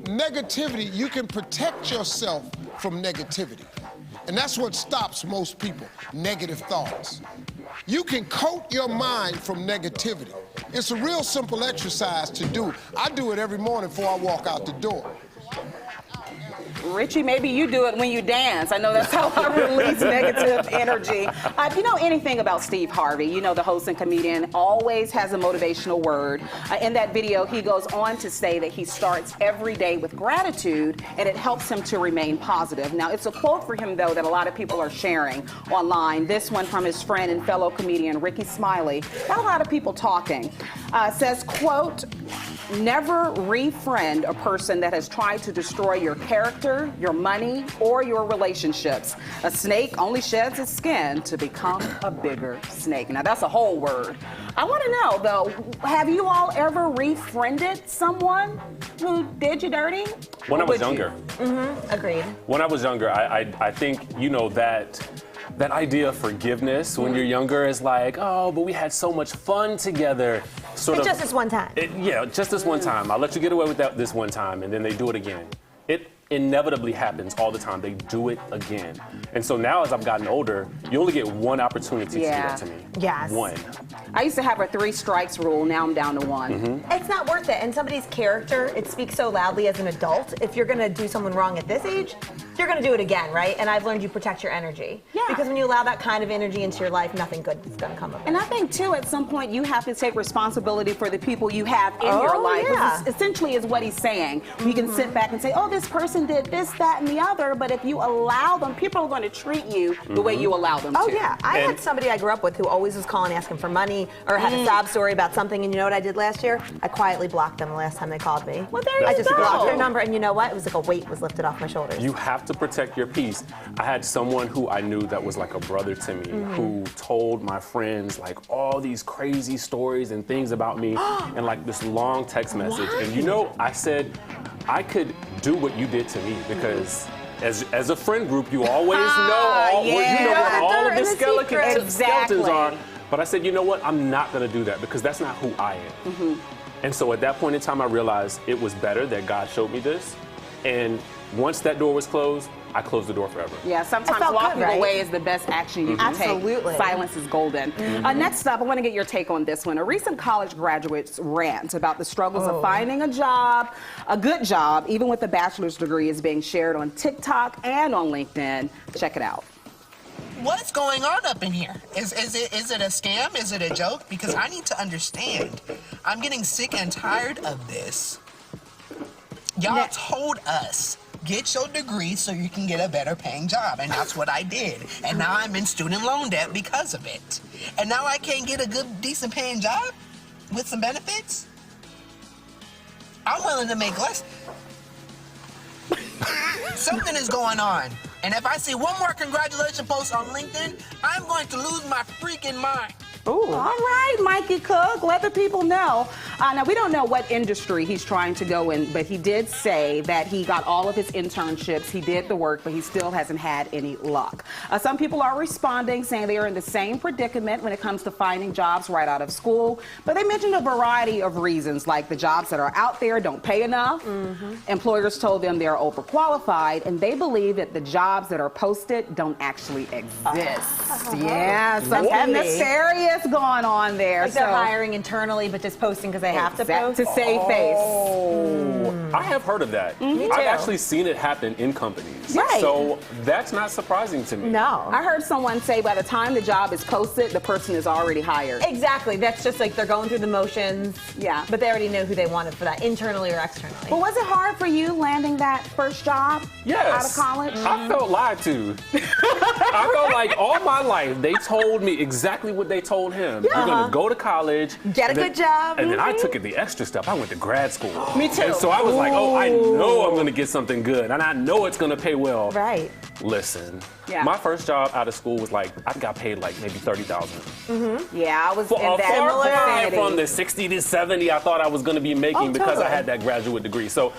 negativity, you can protect yourself from negativity. And that's what stops most people, negative thoughts. You can coat your mind from negativity. It's a real simple exercise to do. I do it every morning before I walk out the door. Richie, maybe you do it when you dance. I know that's how I release negative energy. If you know anything about Steve Harvey, you know the host and comedian always has a motivational word. In that video, he goes on to say that he starts every day with gratitude, and it helps him to remain positive. Now, it's a quote for him, though, that a lot of people are sharing online. This one from his friend and fellow comedian, Richie Sky. Got a lot of people talking. Says, quote, "Never refriend a person that has tried to destroy your character, your money, or your relationships. A snake only sheds its skin to become a bigger snake." Now, that's a whole word. I want to know, though, have you all ever refriended someone who did you dirty? When I was younger. Agreed. When I was younger, I think, you know, that idea of forgiveness when you're younger is like, oh, but we had so much fun together. Just this one time. Yeah, just this one time. I'll let you get away with that this one time, and then they do it again. It inevitably happens all the time. They do it again. And so now as I've gotten older, you only get one opportunity to do that to me. Yes. One. I used to have a 3 strikes rule. Now I'm down to 1. It's not worth it. And somebody's character, it speaks so loudly as an adult. If you're going to do someone wrong at this age, you're going to do it again, right? And I've learned you protect your energy. Yeah. Because when you allow that kind of energy into your life, nothing good is going to come of it. And I think, too, at some point, you have to take responsibility for the people you have in your life. Yeah. Which essentially is what he's saying. You can sit back and say, oh, this person did this, that, and the other. But if you allow them, people are going to treat you the way you allow them to. Oh, yeah. I had somebody I grew up with who always was calling asking for money or had a sob story about something. And you know what I did last year? I quietly blocked them the last time they called me. Well, there you go. I just blocked their number, and you know what? It was like a weight was lifted off my shoulders. You have to protect your peace. I had someone who I knew that was like a brother to me who told my friends like all these crazy stories and things about me and like this long text message. And you know, I said, I could do what you did to me because as a friend group, you always know you know what all of the skeletons are. But I said, you know what? I'm not going to do that because that's not who I am. And so at that point in time, I realized it was better that God showed me this. And once that door was closed, I closed the door forever. Yeah, sometimes walking away is the best action you can take. Silence is golden. Next up, I want to get your take on this one. A recent college graduate's rant about the struggles of finding a job, a good job, even with a bachelor's degree, is being shared on TikTok and on LinkedIn. Check it out. What's going on up in here? Is it a scam? Is it a joke? Because I need to understand. I'm getting sick and tired of this. Y'all told us, get your degree so you can get a better paying job. And that's what I did. And now I'm in student loan debt because of it. And now I can't get a good, decent paying job with some benefits? I'm willing to make less. Something is going on. And if I see one more congratulations post on LinkedIn, I'm going to lose my freaking mind. Ooh. All right, Mikey Cook, let the people know. Now, we don't know what industry he's trying to go in, but he did say that he got all of his internships, he did the work, but he still hasn't had any luck. Some people are responding, saying they are in the same predicament when it comes to finding jobs right out of school, but they mentioned a variety of reasons, like the jobs that are out there don't pay enough, employers told them they're overqualified, and they believe that the jobs that are posted don't actually exist. Yeah, something nefarious going on there. Like they're hiring internally, but just posting because they have to post? To save face. I have heard of that. I've actually seen it happen in companies. Right. So that's not surprising to me. No. I heard someone say by the time the job is posted, the person is already hired. Exactly. That's just like they're going through the motions. Yeah. But they already know who they wanted for that, internally or externally. But was it hard for you landing that first job out of college? I felt lied to. I felt like all my life they told me exactly what they told him. You're going to go to college. Get a good job. And then I took it the extra step. I went to grad school. Me too. And so I was like, oh, I know I'm going to get something good. And I know it's going to pay well. Right. Listen, my first job out of school was like, I got paid like maybe $30,000. Yeah, I was in that far from the 60 to 70 I thought I was going to be making because I had that graduate degree. So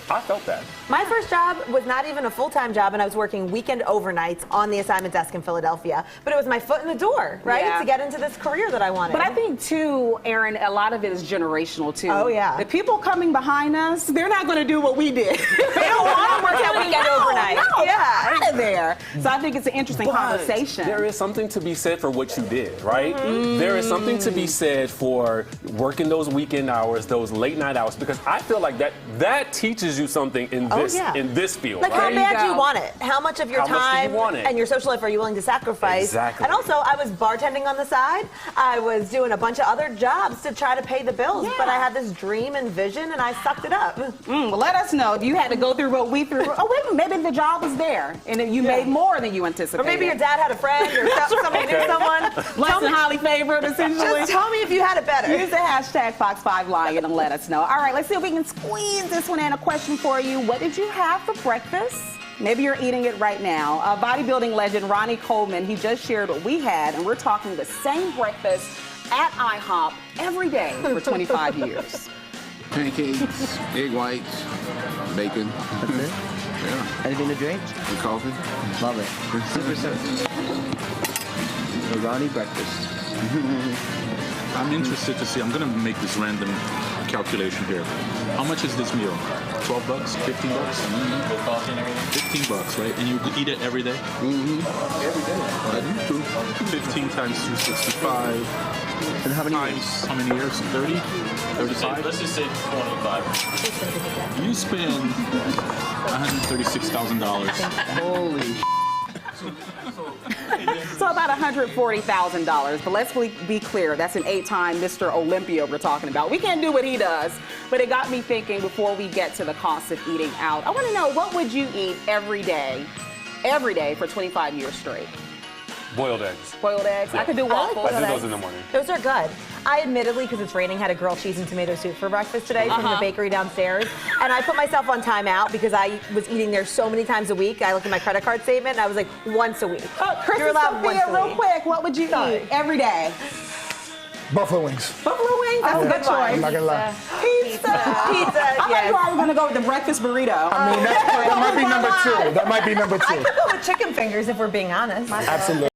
I felt that. My first job was not even a full-time job, and I was working weekend overnights on the assignment desk in Philadelphia. But it was my foot in the door, right, Yeah. to get into this career that I wanted. But I think, too, Aaron, a lot of it is generational, too. Oh, yeah. The people coming behind us, they're not going to do what we did. They don't want to work that weekend overnight. No, Yeah. out of there. So I think it's an interesting conversation. There is something to be said for what you did, right? There is something to be said for working those weekend hours, those late night hours, because I feel like that teaches you something in this in this field. Like, There how you bad do go. you want it? How much of your How much do time you want it? and your social life are you willing to sacrifice? Exactly. And also, I was bartending on the side. I was doing a bunch of other jobs to try to pay the bills, but I had this dream and vision, and I sucked it up. Well, let us know if you had to go through what we through. Oh, wait a minute, maybe the job was there, and you made more than you anticipated. Or maybe your dad had a friend, or somebody knew someone. Less than highly favored, essentially. Just tell me if you had it better. Use the hashtag Fox5Lion and let us know. All right, let's see if we can squeeze this one in. A question for you. What did you have for breakfast? Maybe you're eating it right now. Bodybuilding legend Ronnie Coleman, he just shared what we had, and we're talking the same breakfast at IHOP every day for 25 years. Pancakes, egg whites, bacon. That's it? Yeah. Anything to drink? And coffee. Love it. Super simple. The Ronnie breakfast. I'm interested to see, I'm gonna make this random calculation here. How much is this meal? 12 bucks? 15 bucks? With coffee and everything? 15 bucks, right? And you eat it every day? Every day. 15 times 265 And how many times how many years? 30? 35? Let's just say 25. You spend $136,000. Holy So about $140,000. But let's be clear, that's an 8-time Mr. Olympia we're talking about. We can't do what he does. But it got me thinking before we get to the cost of eating out. I want to know, what would you eat every day for 25 years straight? Boiled eggs. Boiled eggs? I could do I waffles. do those in the morning. Those are good. I admittedly, because it's raining, had a grilled cheese and tomato soup for breakfast today from the bakery downstairs. And I put myself on timeout because I was eating there so many times a week. I looked at my credit card statement and I was like, once a week. You're allowed once a real week. quick, what would you eat every day? Buffalo wings. Buffalo wings? That's a good choice. I'm not gonna lie. Pizza. Pizza, I thought yes. you were going to go with the breakfast burrito. I mean, that might be number two. That might be number I two. could go with chicken fingers if we're being honest. Absolutely.